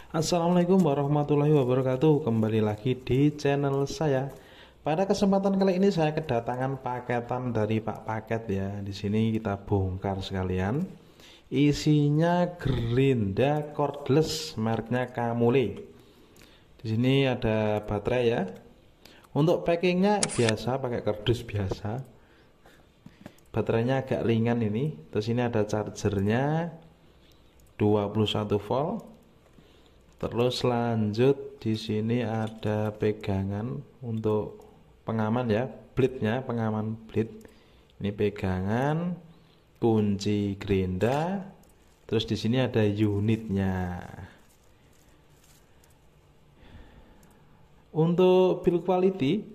Assalamualaikum warahmatullahi wabarakatuh. Kembali lagi di channel saya. Pada kesempatan kali ini saya kedatangan paketan dari Pak Paket ya. Di sini kita bongkar sekalian. Isinya Gerinda cordless mereknya Kamule. Di sini ada baterai ya. Untuk packingnya biasa pakai kardus biasa. Baterainya agak ringan ini. Terus ini ada chargernya 21 volt. Terus lanjut di sini ada pegangan untuk pengaman ya, blade-nya, pengaman blade. Ini pegangan, kunci gerinda. Terus di sini ada unitnya. Untuk build quality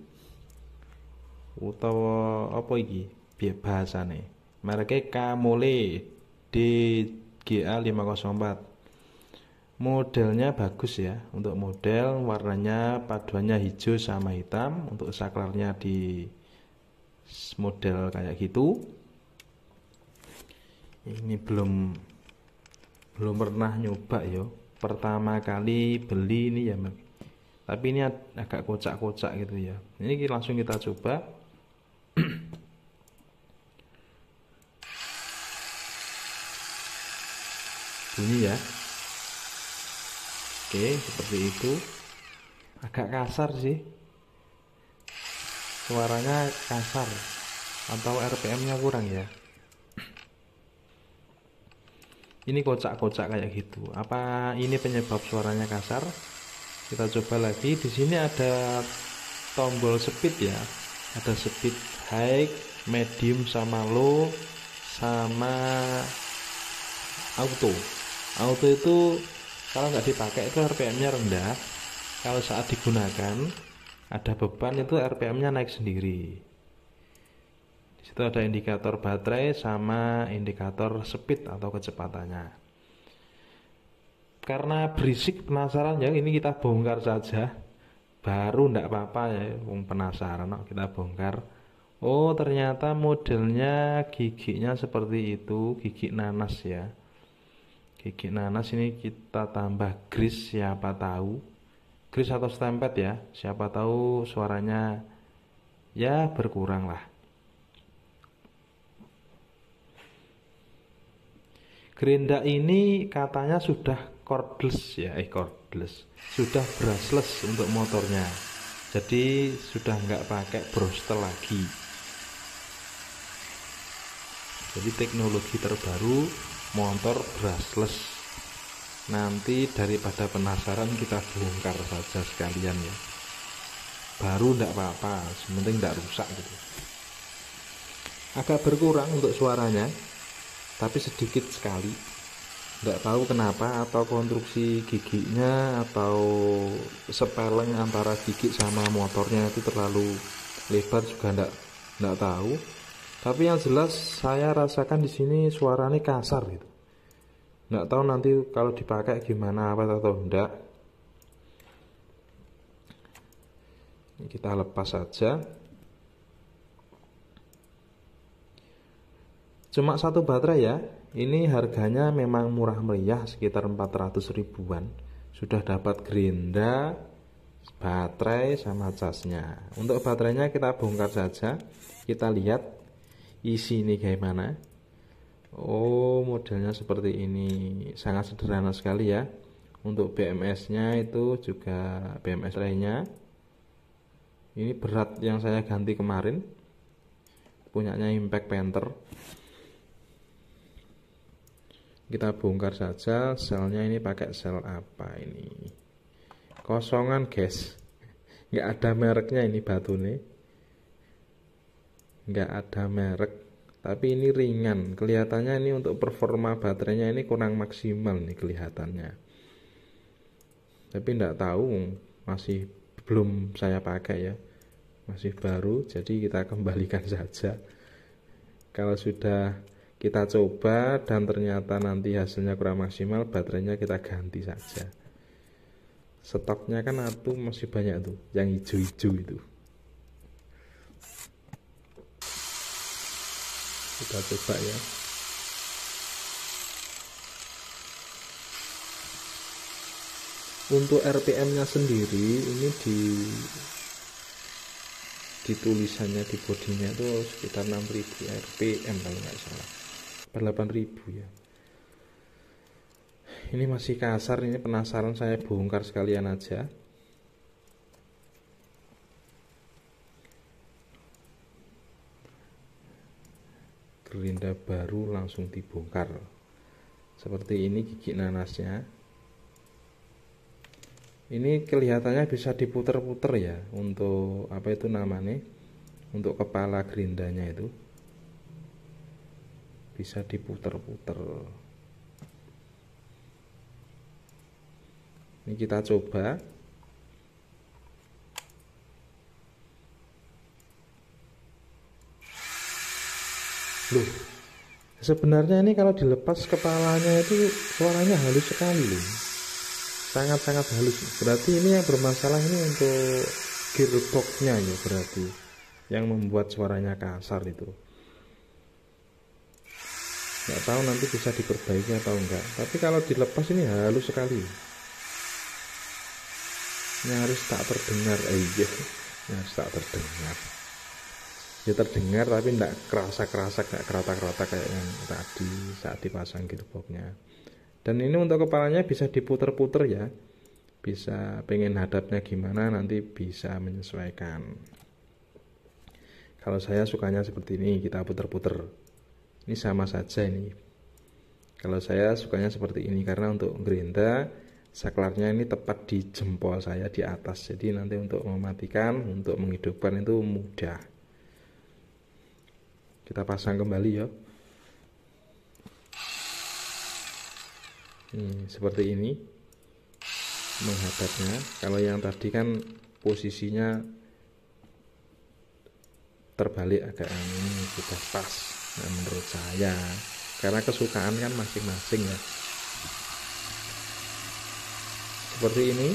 utawa apa iki? Bahasane. Mereknya Kamule DGA504. Modelnya bagus ya. Untuk model warnanya paduannya hijau sama hitam. Untuk saklarnya di model kayak gitu. Ini belum pernah nyoba ya. Pertama kali beli ini ya. Tapi ini agak kocak-kocak gitu ya. Ini langsung kita coba. Bunyi ya. Oke, seperti itu. Agak kasar sih. Suaranya kasar. Atau RPM-nya kurang ya. Ini kocak-kocak kayak gitu. Apa ini penyebab suaranya kasar? Kita coba lagi. Di sini ada tombol speed ya. Ada speed high, medium sama low, sama auto. Auto itu kalau nggak dipakai itu RPM-nya rendah. Kalau saat digunakan ada beban itu RPM-nya naik sendiri. Di situ ada indikator baterai sama indikator speed atau kecepatannya. Karena berisik penasaran ya, ini kita bongkar saja. Baru ndak apa-apa ya, penasaran kita bongkar. Oh, ternyata modelnya giginya seperti itu, gigi nanas ya. Gigi nanas ini kita tambah grease, siapa tahu grease atau stempet ya, siapa tahu suaranya ya berkurang lah. Gerinda ini katanya sudah cordless ya, cordless, sudah brushless untuk motornya, jadi sudah nggak pakai brushless lagi. Jadi teknologi terbaru motor brushless. Nanti daripada penasaran kita bongkar saja sekalian ya. Baru ndak apa-apa, sementing ndak rusak gitu. Agak berkurang untuk suaranya, tapi sedikit sekali. Ndak tahu kenapa, atau konstruksi giginya atau sepeleng antara gigi sama motornya itu terlalu lebar juga ndak tahu. Tapi yang jelas saya rasakan di sini suaranya kasar gitu. Nggak tahu nanti kalau dipakai gimana, apa atau enggak. Kita lepas saja. Cuma satu baterai ya. Ini harganya memang murah meriah, sekitar 400 ribuan. Sudah dapat gerinda, baterai sama casnya. Untuk baterainya kita bongkar saja. Kita lihat isi ini gimana. Oh, modelnya seperti ini, sangat sederhana sekali ya. Untuk BMS nya itu juga BMS lainnya. Ini berat yang saya ganti kemarin, punyanya Impact Panther. Kita bongkar saja. Selnya ini pakai sel apa ini, kosongan guys, nggak ada mereknya ini batu nih, nggak ada merek, tapi ini ringan. Kelihatannya ini untuk performa baterainya ini kurang maksimal nih kelihatannya. Tapi nggak tahu, masih belum saya pakai ya, masih baru, jadi kita kembalikan saja. Kalau sudah kita coba dan ternyata nanti hasilnya kurang maksimal, baterainya kita ganti saja. Stoknya kan masih banyak tuh, yang hijau-hijau itu. Kita coba ya. Untuk RPM-nya sendiri ini di tulisannya di bodinya itu sekitar 6000 RPM kalau nggak salah, 8000 ya. Ini masih kasar, ini penasaran saya bongkar sekalian aja. Gerinda baru langsung dibongkar. Seperti ini gigi nanasnya. Ini kelihatannya bisa diputer-puter ya, untuk apa itu namanya, untuk kepala gerindanya itu bisa diputer-puter. Ini kita coba. Loh, sebenarnya ini kalau dilepas kepalanya itu suaranya halus sekali loh, sangat-sangat halus. Berarti ini yang bermasalah ini untuk gearboxnya ya, berarti yang membuat suaranya kasar itu. Nggak tahu nanti bisa diperbaiki atau enggak, tapi kalau dilepas ini halus sekali, nyaris tak terdengar. Iya, nyaris tak terdengar. Ya terdengar tapi enggak kerasa-kerasa, enggak kerata-kerata kayak yang tadi saat dipasang gearboxnya. Dan ini untuk kepalanya bisa diputer-puter ya, bisa pengen hadapnya gimana nanti bisa menyesuaikan. Kalau saya sukanya seperti ini, kita puter-puter. Ini sama saja ini. Kalau saya sukanya seperti ini karena untuk gerinda saklarnya ini tepat di jempol saya di atas, jadi nanti untuk mematikan, untuk menghidupkan itu mudah. Kita pasang kembali ya. Seperti ini menghadapnya. Kalau yang tadi kan posisinya terbalik agak, ini sudah pas. Nah, menurut saya, karena kesukaan kan masing-masing ya. Seperti ini.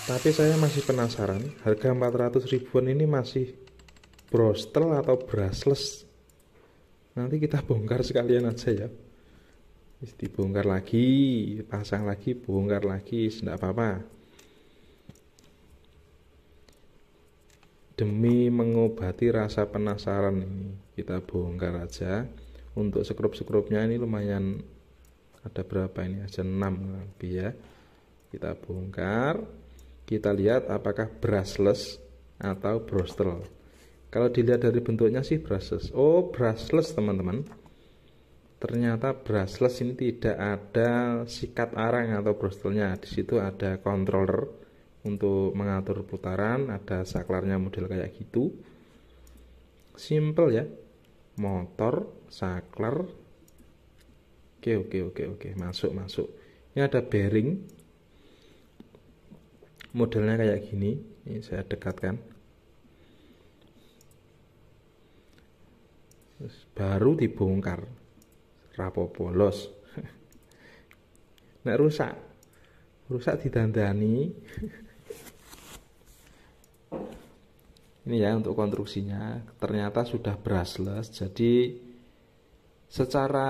Tapi saya masih penasaran, harga 400 ribuan ini masih brostel atau brushless. Nanti kita bongkar sekalian aja ya. Dibongkar lagi, pasang lagi, bongkar lagi, tidak apa-apa. Demi mengobati rasa penasaran ini, kita bongkar aja. Untuk sekrup-sekrupnya ini lumayan, ada berapa ini? Ada 6 lebih ya. Kita bongkar, kita lihat apakah brushless atau brostel. Kalau dilihat dari bentuknya sih brushless. Oh, brushless teman-teman. Ternyata brushless ini tidak ada sikat arang atau brostelnya. Di situ ada controller untuk mengatur putaran, ada saklarnya model kayak gitu. Simple ya. Motor, saklar. Oke, masuk. Ini ada bearing. Modelnya kayak gini. Ini saya dekatkan. Baru dibongkar, rapopo los. Nek rusak didandani. Ini ya untuk konstruksinya, ternyata sudah brushless. Jadi secara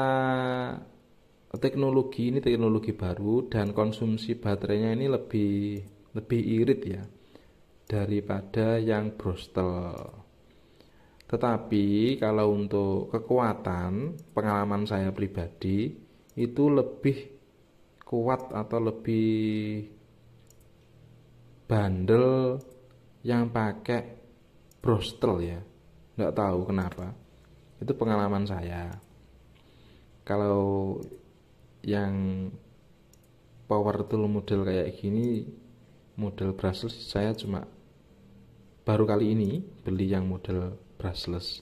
teknologi, ini teknologi baru dan konsumsi baterainya ini lebih irit ya daripada yang brostel. Tetapi kalau untuk kekuatan, pengalaman saya pribadi itu lebih kuat atau lebih bandel yang pakai brostel ya. Nggak tahu kenapa. Itu pengalaman saya. Kalau yang power tool model kayak gini, model brushless, saya cuma baru kali ini beli yang model brushless.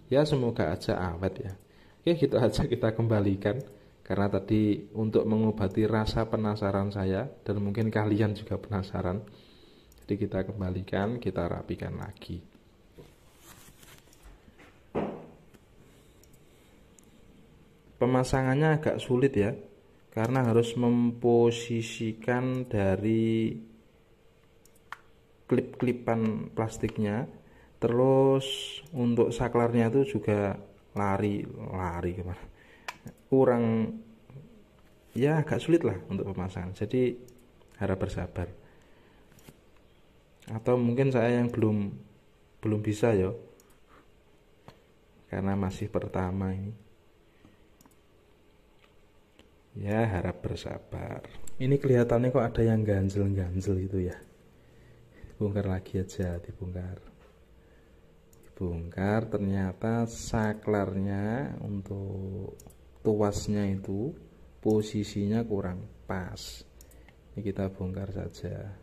Ya semoga aja awet ya. Oke, gitu aja, kita kembalikan karena tadi untuk mengobati rasa penasaran saya dan mungkin kalian juga penasaran. Jadi kita kembalikan, kita rapikan lagi. Pemasangannya agak sulit ya, karena harus memposisikan dari klip-klipan plastiknya. Terus untuk saklarnya itu juga lari kemana, kurang ya, agak sulit lah untuk pemasangan. Jadi harap bersabar. Atau mungkin saya yang belum bisa ya, karena masih pertama ini. Ya, harap bersabar. Ini kelihatannya kok ada yang ganjel-ganjel itu ya. Bongkar lagi aja, dibongkar. Dibongkar, ternyata saklarnya untuk tuasnya itu posisinya kurang pas. Ini kita bongkar saja.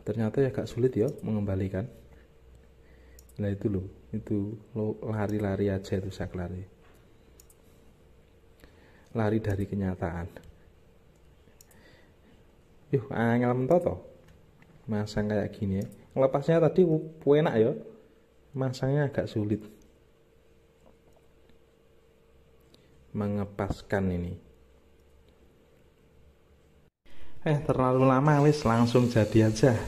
Ternyata ya agak sulit ya mengembalikan. Nah itu loh, itu lari-lari aja itu saklarnya. Lari dari kenyataan. Angel mentoto masang kayak gini ya. Lepasnya tadi enak ya, masangnya agak sulit mengepaskan ini. Terlalu lama, wis langsung jadi aja.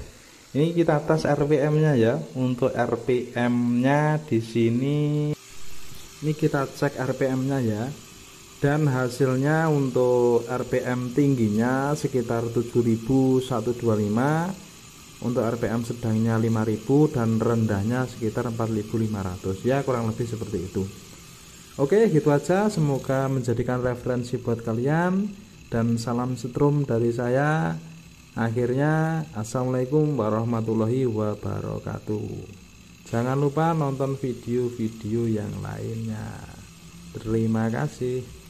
Ini kita tes RPM-nya ya. Untuk RPM-nya di sini, ini kita cek RPM-nya ya. Dan hasilnya untuk RPM tingginya sekitar 7125, untuk RPM sedangnya 5000, dan rendahnya sekitar 4500 ya, kurang lebih seperti itu. Oke, gitu aja, semoga menjadikan referensi buat kalian, dan salam setrum dari saya. Akhirnya, assalamualaikum warahmatullahi wabarakatuh. Jangan lupa nonton video-video yang lainnya. Terima kasih.